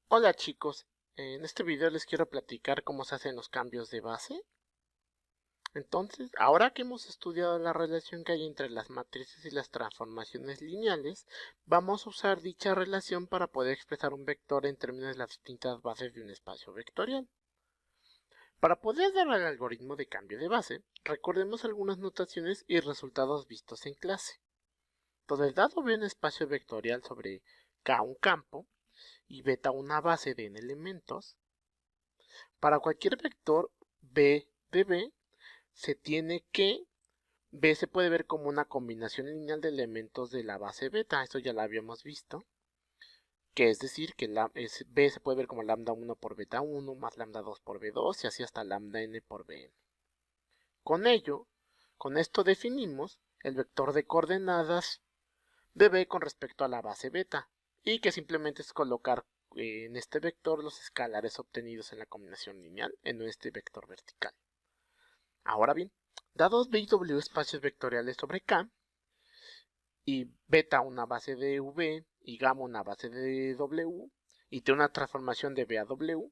Hola chicos, en este video les quiero platicar cómo se hacen los cambios de base. Entonces, ahora que hemos estudiado la relación que hay entre las matrices y las transformaciones lineales, vamos a usar dicha relación para poder expresar un vector en términos de las distintas bases de un espacio vectorial. Para poder dar al algoritmo de cambio de base, recordemos algunas notaciones y resultados vistos en clase. Entonces, dado B un espacio vectorial sobre K un campo, y beta una base de n elementos, para cualquier vector b de b se tiene que b se puede ver como una combinación lineal de elementos de la base beta, esto ya lo habíamos visto, que es decir que b se puede ver como lambda 1 por beta 1 más lambda 2 por b2 y así hasta lambda n por bn. Con esto definimos el vector de coordenadas de b con respecto a la base beta, y que simplemente es colocar en este vector los escalares obtenidos en la combinación lineal en este vector vertical. Ahora bien, dados b y w espacios vectoriales sobre K, y beta una base de V y gamma una base de W, y t una transformación de B a W,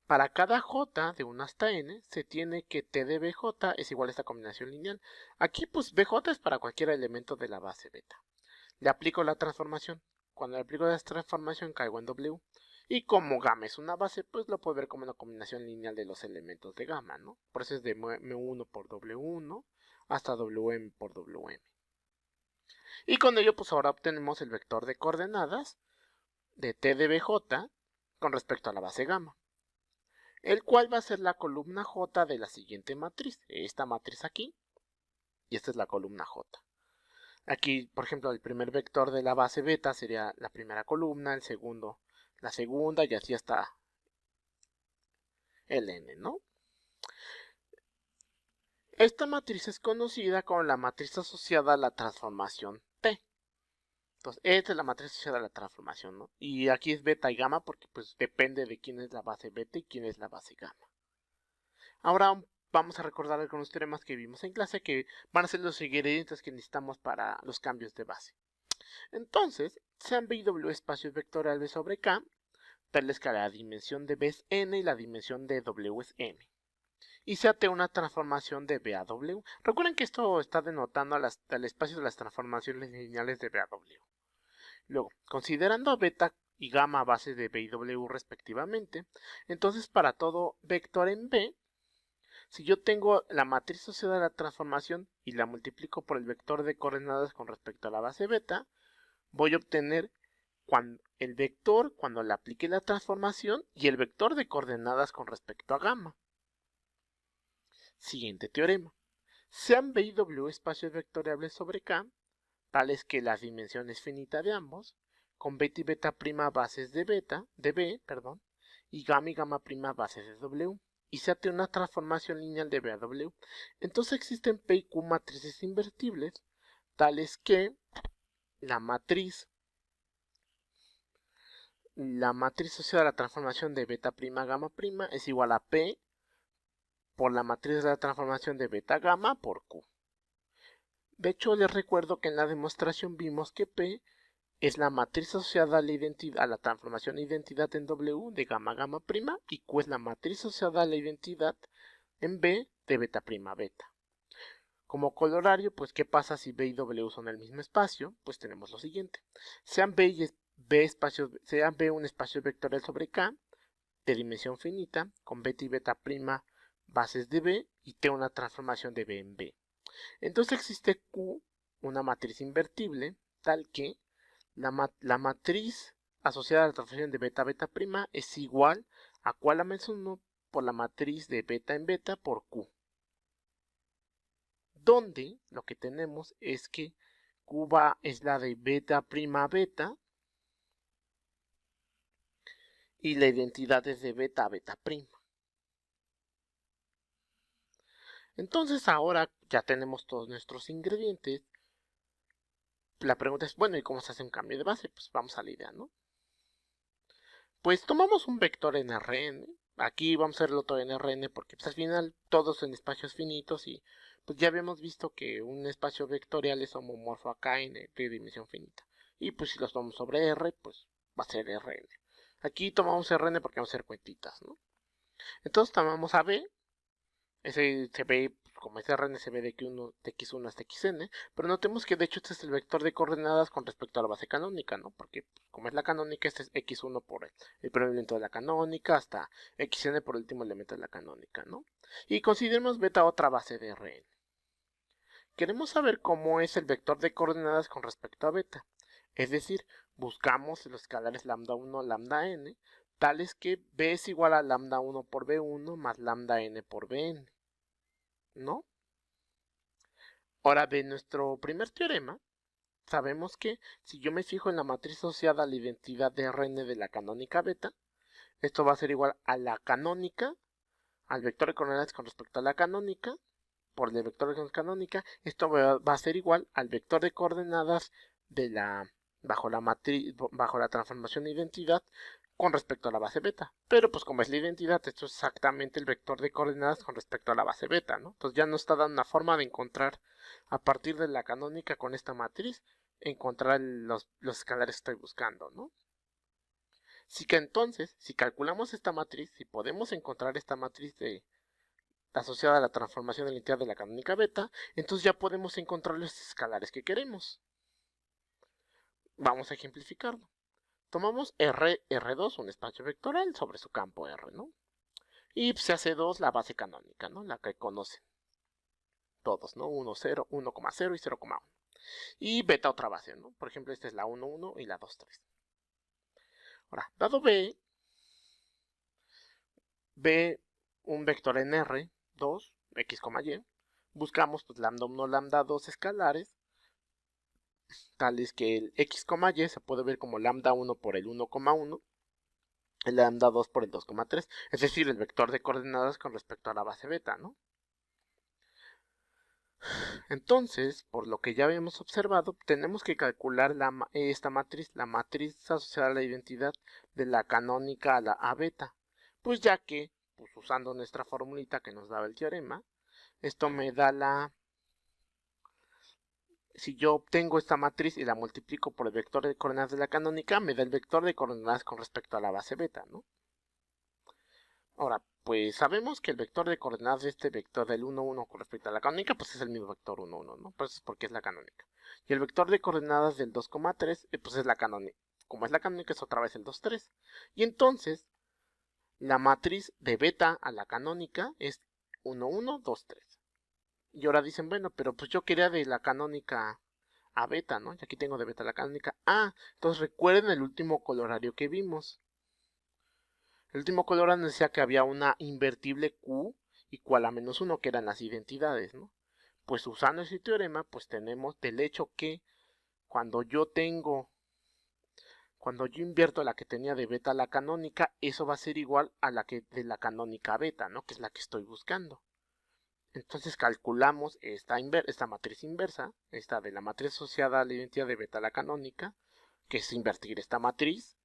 para cada j de 1 hasta n se tiene que t de bj es igual a esta combinación lineal. Aquí pues bj es para cualquier elemento de la base beta. Le aplico la transformación. Cuando le aplico la transformación caigo en W. Y como gamma es una base, pues lo puedo ver como una combinación lineal de los elementos de gamma, ¿no? Por eso es de M1 por W1 hasta WM por WM. Y con ello, pues ahora obtenemos el vector de coordenadas de T de BJ con respecto a la base gamma, el cual va a ser la columna J de la siguiente matriz. Esta matriz aquí, y esta es la columna J. Aquí, por ejemplo, el primer vector de la base beta sería la primera columna, el segundo la segunda y así hasta el n, ¿no? Esta matriz es conocida como la matriz asociada a la transformación T. Entonces, esta es la matriz asociada a la transformación, ¿no? Y aquí es beta y gamma porque pues depende de quién es la base beta y quién es la base gamma. Ahora vamos a recordar algunos teoremas que vimos en clase que van a ser los ingredientes que necesitamos para los cambios de base. Entonces, sean B y W espacios vectoriales sobre K, tales que la dimensión de B es n y la dimensión de W es m. Y se T una transformación de B a W. Recuerden que esto está denotando al espacio de las transformaciones lineales de B a W. Luego, considerando a beta y gamma bases de B y W respectivamente, entonces para todo vector en B, si yo tengo la matriz asociada a la transformación y la multiplico por el vector de coordenadas con respecto a la base beta, voy a obtener el vector cuando le aplique la transformación y el vector de coordenadas con respecto a gamma. Siguiente teorema. Sean B y W espacios vectoriales sobre K, tales que la dimensión es finita de ambos, con beta y beta prima bases de B, y gamma prima bases de W, y se hace una transformación lineal de B a W. Entonces existen P y Q matrices invertibles, tales que la matriz asociada a la transformación de beta prima gamma prima es igual a P por la matriz de la transformación de beta gamma por Q. De hecho, les recuerdo que en la demostración vimos que P es la matriz asociada a la transformación de identidad en W de gamma gamma prima y Q es la matriz asociada a la identidad en B de beta prima beta. Como colorario, pues ¿qué pasa si B y W son el mismo espacio? Pues tenemos lo siguiente. Sean B un espacio vectorial sobre K de dimensión finita con beta y beta prima bases de B y T una transformación de B en B. Entonces existe Q, una matriz invertible, tal que la matriz asociada a la transformación de beta beta prima es igual a Q a la menos 1 por la matriz de beta en beta por Q. Donde lo que tenemos es que Q es la de beta prima beta y la identidad es de beta a beta prima. Entonces ahora ya tenemos todos nuestros ingredientes. La pregunta es, bueno, ¿y cómo se hace un cambio de base? Pues vamos a la idea, ¿no? Pues tomamos un vector en Rn. Aquí vamos a hacerlo todo en Rn porque pues, al final todos en espacios finitos y pues ya habíamos visto que un espacio vectorial es homomorfo a K en de dimensión finita. Y pues si los tomamos sobre R, pues va a ser Rn. Aquí tomamos Rn porque vamos a hacer cuentitas, ¿no? Entonces tomamos a B, ese se ve, como es Rn, se ve de x1 hasta xn, pero notemos que de hecho este es el vector de coordenadas con respecto a la base canónica, ¿no? Porque como es la canónica, este es x1 por el primer elemento de la canónica hasta xn por el último elemento de la canónica, ¿no? Y consideremos beta otra base de Rn. Queremos saber cómo es el vector de coordenadas con respecto a beta. Es decir, buscamos los escalares lambda 1, lambda n, tales que b es igual a lambda 1 por b1 más lambda n por bn, ¿no? Ahora, de nuestro primer teorema, sabemos que si yo me fijo en la matriz asociada a la identidad de Rn de la canónica beta, esto va a ser igual a la canónica, al vector de coordenadas con respecto a la canónica, por el vector de coordenadas canónica, esto va a ser igual al vector de coordenadas de bajo la transformación de identidad con respecto a la base beta. Pero pues como es la identidad, esto es exactamente el vector de coordenadas con respecto a la base beta, ¿no? Entonces ya nos está dando una forma de encontrar a partir de la canónica con esta matriz, encontrar los escalares que estoy buscando, ¿no? Así que entonces, si calculamos esta matriz, si podemos encontrar esta matriz asociada a la transformación de la identidad de la canónica beta, entonces ya podemos encontrar los escalares que queremos. Vamos a ejemplificarlo. Tomamos R2, un espacio vectorial sobre su campo R, ¿no? Y se hace 2 la base canónica, ¿no? La que conocen todos, ¿no? 1, 0, 1,0 y 0,1. Y beta otra base, ¿no? Por ejemplo, esta es la 1, 1 y la 2, 3. Ahora, dado B un vector en R, 2, x, y, buscamos pues lambda 1, lambda 2 escalares, tales que el x, y se puede ver como lambda 1 por el 1,1, el lambda 2 por el 2,3, es decir, el vector de coordenadas con respecto a la base beta, ¿no? Entonces, por lo que ya habíamos observado, tenemos que calcular esta matriz, la matriz asociada a la identidad de la canónica a la A beta, pues ya que, pues usando nuestra formulita que nos daba el teorema, esto me da si yo obtengo esta matriz y la multiplico por el vector de coordenadas de la canónica, me da el vector de coordenadas con respecto a la base beta, ¿no? Ahora, pues sabemos que el vector de coordenadas de este vector del 1, 1 con respecto a la canónica, pues es el mismo vector 1, 1, ¿no? Pues es porque es la canónica. Y el vector de coordenadas del 2,3, pues es la canónica. Como es la canónica, es otra vez el 2, 3. Y entonces, la matriz de beta a la canónica es 1, 1, 2, 3. Y ahora dicen, bueno, pero pues yo quería de la canónica a beta, ¿no? Y aquí tengo de beta la canónica. Ah, entonces recuerden el último colorario que vimos. El último colorario nos decía que había una invertible Q igual a menos 1, que eran las identidades, ¿no? Pues usando ese teorema, pues tenemos del hecho que cuando yo invierto la que tenía de beta a la canónica, eso va a ser igual a la que de la canónica beta, ¿no? Que es la que estoy buscando. Entonces calculamos esta matriz inversa, esta de la matriz asociada a la identidad de beta a la canónica, que es invertir esta matriz,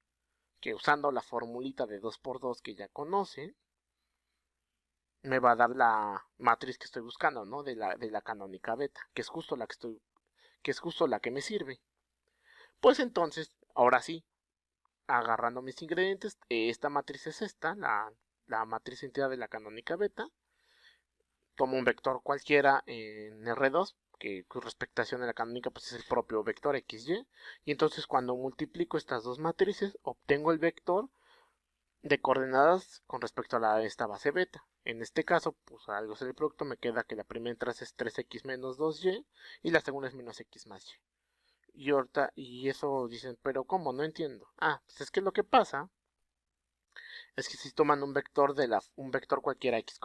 que usando la formulita de 2×2 que ya conocen, me va a dar la matriz que estoy buscando, ¿no? De la canónica beta, que es justo la que me sirve. Pues entonces, ahora sí, agarrando mis ingredientes, esta matriz es esta, la matriz entidad de la canónica beta. Tomo un vector cualquiera en R2, que con respectación de la canónica pues es el propio vector XY, y entonces cuando multiplico estas dos matrices, obtengo el vector de coordenadas con respecto a esta base beta. En este caso, pues al hacer el producto me queda que la primera entrada es 3x menos 2y y la segunda es menos x más y. Y eso dicen, pero ¿cómo? No entiendo. Ah, pues es que lo que pasa es que si toman un vector un vector cualquiera x,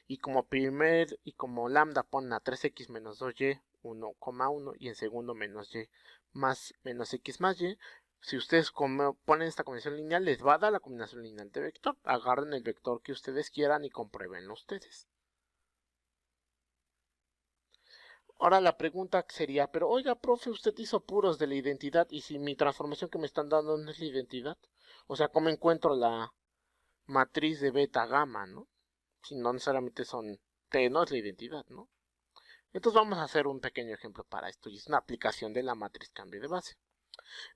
y como lambda ponen a 3x menos 2y 1,1 y en segundo menos y más menos x más y, si ustedes ponen esta combinación lineal, les va a dar la combinación lineal de vector. Agarren el vector que ustedes quieran y compruébenlo ustedes. Ahora la pregunta sería, pero oiga, profe, usted hizo puros de la identidad y si mi transformación que me están dando no es la identidad. O sea, ¿cómo encuentro la matriz de beta gamma, ¿no? Si no necesariamente son T, no es la identidad, ¿no? Entonces vamos a hacer un pequeño ejemplo para esto y es una aplicación de la matriz cambio de base.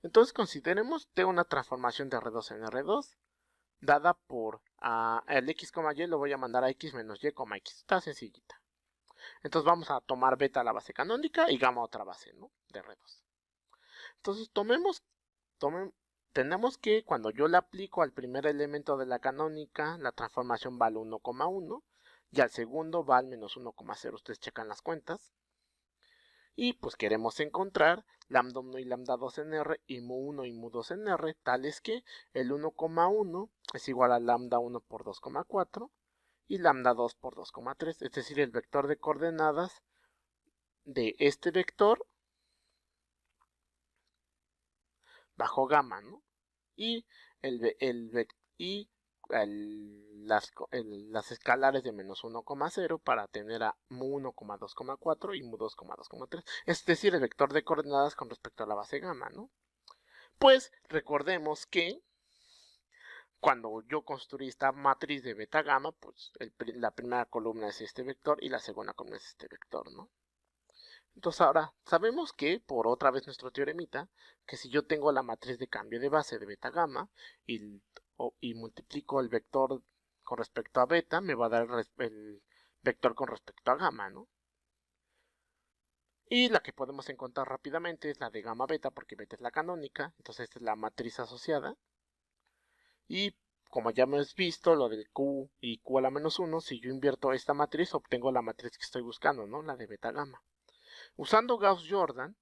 Entonces consideremos T una transformación de R2 en R2 dada por el X, Y lo voy a mandar a X menos Y, X. Está sencillita. Entonces vamos a tomar beta la base canónica y gamma otra base, ¿no? De R2. Entonces tenemos que cuando yo le aplico al primer elemento de la canónica, la transformación va al 1,1 y al segundo va al menos 1,0. Ustedes checan las cuentas. Y pues queremos encontrar lambda 1 y lambda 2 en R y mu1 y mu2 en R, tales que el 1,1 es igual a lambda 1 por 2,4 y lambda 2 por 2,3, es decir, el vector de coordenadas de este vector bajo gamma, ¿no? Y las escalares de menos 1,0 para tener a mu 1,2,4 y mu 2,2,3, es decir, el vector de coordenadas con respecto a la base gamma, ¿no? Pues recordemos que cuando yo construí esta matriz de beta gamma, pues la primera columna es este vector y la segunda columna es este vector, ¿no? Entonces ahora sabemos que, por otra vez nuestro teoremita, que si yo tengo la matriz de cambio de base de beta gamma y multiplico el vector con respecto a beta, me va a dar el vector con respecto a gamma, ¿no? Y la que podemos encontrar rápidamente es la de gamma beta, porque beta es la canónica, entonces esta es la matriz asociada. Y como ya hemos visto, lo del Q y Q a la menos 1, si yo invierto esta matriz, obtengo la matriz que estoy buscando, ¿no? La de beta gamma. Usando Gauss-Jordan,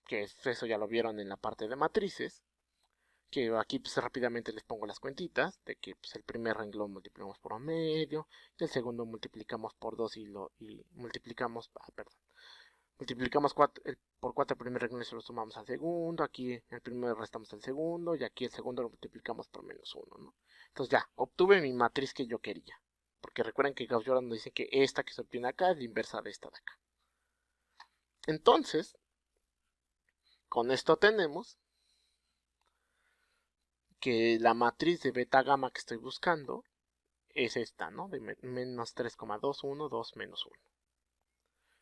que eso ya lo vieron en la parte de matrices, que aquí pues rápidamente les pongo las cuentitas, de que pues, el primer renglón multiplicamos por medio, y el segundo multiplicamos por 2 y multiplicamos, multiplicamos por 4 el primer renglón y se lo sumamos al segundo, aquí el primero restamos el segundo, y aquí el segundo lo multiplicamos por menos 1, ¿no? Entonces ya, obtuve mi matriz que yo quería, porque recuerden que Gauss-Jordan nos dice que esta que se obtiene acá es la inversa de esta de acá. Entonces, con esto tenemos que la matriz de beta gamma que estoy buscando es esta, ¿no? De menos 3,2, 2, menos 1.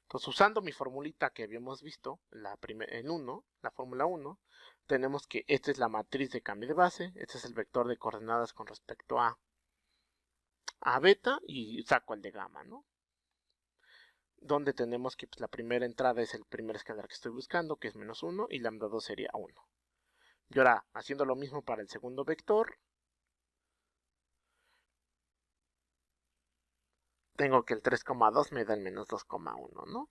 Entonces, usando mi formulita que habíamos visto, la fórmula 1, tenemos que esta es la matriz de cambio de base, este es el vector de coordenadas con respecto a beta y saco el de gamma, ¿no? Donde tenemos que pues, la primera entrada es el primer escalar que estoy buscando, que es menos 1, y lambda 2 sería 1. Y ahora, haciendo lo mismo para el segundo vector, tengo que el 3,2 me da el menos 2,1, ¿no?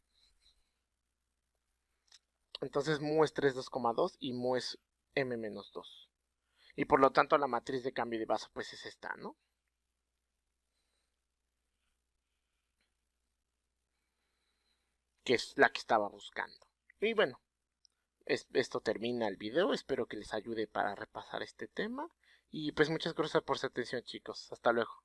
Entonces mu es 3, 2,2 y mu es m menos 2. Y por lo tanto la matriz de cambio de base pues es esta, ¿no? Que es la que estaba buscando. Y bueno, esto termina el video. Espero que les ayude para repasar este tema. Y pues muchas gracias por su atención, chicos. Hasta luego.